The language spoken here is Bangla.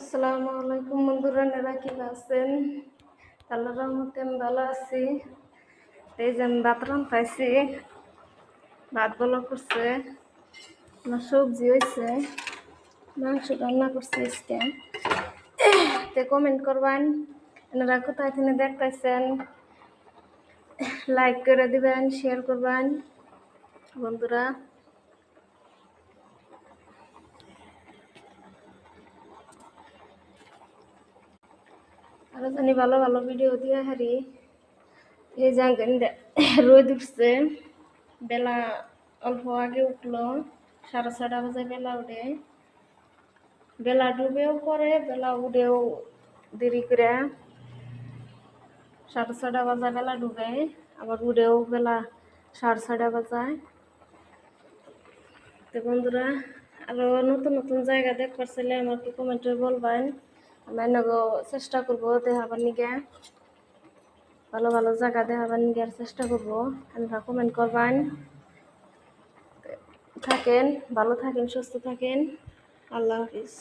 আসসালামু আলাইকুম বন্ধুরা, নেরা কি আছেন? আল্লাহর রহমতে আমি ভালো আছি। এই যে আমি ভাত রান্নাইছি, ভাত ভালো করছে, আমার সবজি হয়েছে, মাংস রান্না করছে আজকে। তে কমেন্ট করবেন এনারা কোথায় থেকে দেখতেছেন, লাইক করে দিবেন, শেয়ার করবেন বন্ধুরা। আরো জানি ভালো ভালো ভিডিও দিয়ে হারি। এই যে রোদ উঠছে, বেলা অল্প আগে উঠলো, 6:30 বাজে বেলা উঠে, বেলা ডুবেও পরে বেলা উঠেও দেরি করে। 6:30 বাজে বেলা ডুবে, আবার উঠেও বেলা 6:30 বাজায়। তো বন্ধুরা, আরো নতুন নতুন জায়গা দেখবার চাইলে আমাকে কমেন্টে বলবেন, আমি এনেগো চেষ্টা করবো দেখাবার নিগে, ভালো ভালো জায়গা দেখাবার নিগে চেষ্টা করবো। আপনারা কমেন্ট করবেন। থাকেন ভালো, থাকেন সুস্থ থাকেন। আল্লাহ হাফিজ।